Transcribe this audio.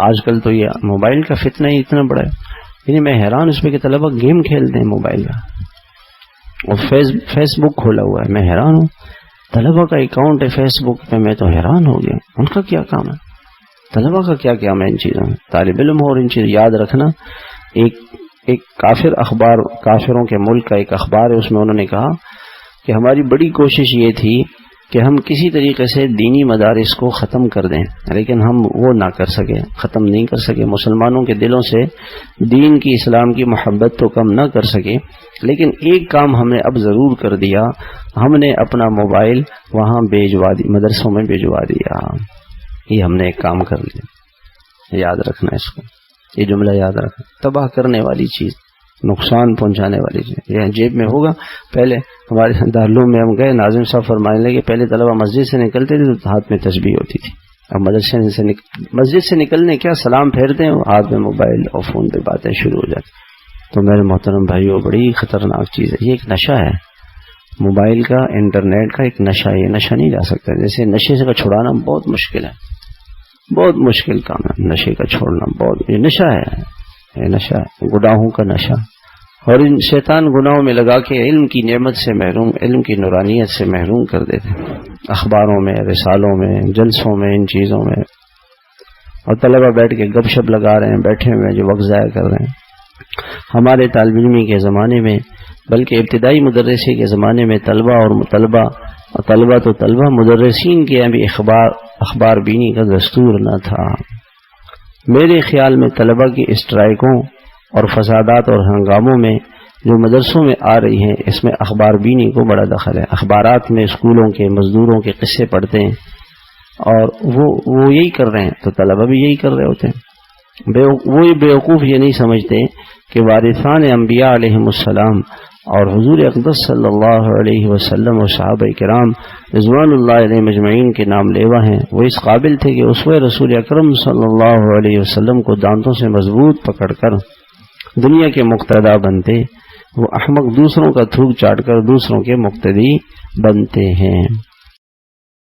آج کل تو یہ موبائل کا فتنہ ہی اتنا بڑا ہے، یعنی میں حیران اس پہ کہ طلبہ گیم کھیلتے ہیں موبائل کا، اور فیس بک کھولا ہوا ہے. میں حیران ہوں، طلبہ کا اکاؤنٹ ہے فیس بک پہ، میں تو حیران ہو گیا. ان کا کیا کام ہے؟ طلبہ کا کیا کام ہے ان چیزوں میں؟ طالب علم ہو اور ان چیزوں یاد رکھنا. ایک کافر اخبار، کافروں کے ملک کا ایک اخبار ہے، اس میں انہوں نے کہا کہ ہماری بڑی کوشش یہ تھی کہ ہم کسی طریقے سے دینی مدارس کو ختم کر دیں، لیکن ہم وہ نہ کر سکے، ختم نہیں کر سکے. مسلمانوں کے دلوں سے دین کی، اسلام کی محبت تو کم نہ کر سکے، لیکن ایک کام ہم نے اب ضرور کر دیا، ہم نے اپنا موبائل وہاں بھیجوا دی، مدرسوں میں بھیجوا دیا. یہ ہم نے ایک کام کر لیا. یاد رکھنا اس کو، یہ جملہ یاد رکھنا. تباہ کرنے والی چیز، نقصان پہنچانے والی چیز یہ جیب میں ہوگا. پہلے ہمارے دارالعلوم میں ہم گئے، ناظم صاحب فرمانے لگے پہلے طلبہ مسجد سے نکلتے تھے تو ہاتھ میں تسبیح ہوتی تھی، اب مسجد سے نکلنے کیا سلام پھیرتے ہیں، ہاتھ میں موبائل اور فون پہ باتیں شروع ہو جاتی. تو میرے محترم بھائیو، بڑی خطرناک چیز ہے، یہ ایک نشہ ہے. موبائل کا، انٹرنیٹ کا ایک نشہ ہے. یہ نشہ نہیں جا سکتا. جیسے نشے سے چھڑانا بہت مشکل ہے، بہت مشکل کام ہے نشے کا چھوڑنا. بہت یہ نشہ ہے، یہ نشہ ہے، گناہوں کا نشہ. اور ان شیطان گناہوں میں لگا کے علم کی نعمت سے محروم، علم کی نورانیت سے محروم کر دیتے ہیں، اخباروں میں، رسالوں میں، جلسوں میں، ان چیزوں میں. اور طلبہ بیٹھ کے گپ شپ لگا رہے ہیں، بیٹھے ہوئے جو وقت ضائع کر رہے ہیں. ہمارے طالب علمی کے زمانے میں، بلکہ ابتدائی مدرسی کے زمانے میں طلبہ تو طلبہ، مدرسین کے بھی اخبار بینی کا دستور نہ تھا. میرے خیال میں طلبہ کی اسٹرائکوں اور فسادات اور ہنگاموں میں جو مدرسوں میں آ رہی ہیں، اس میں اخبار بینی کو بڑا دخل ہے. اخبارات میں اسکولوں کے مزدوروں کے قصے پڑھتے ہیں اور وہ یہی کر رہے ہیں، تو طلبہ بھی یہی کر رہے ہوتے ہیں. وہی بیوقوف یہ نہیں سمجھتے کہ وارثان انبیاء علیہم السلام اور حضور اقدس صلی اللہ علیہ وسلم اور صحابہ کرام رضوان اللہ علیہ مجمعین کے نام لیوا ہیں. وہ اس قابل تھے کہ اسوہ رسول اکرم صلی اللہ علیہ وسلم کو دانتوں سے مضبوط پکڑ کر دنیا کے مقتدی بنتے. وہ احمق دوسروں کا تھوک چاٹ کر دوسروں کے مقتدی بنتے ہیں.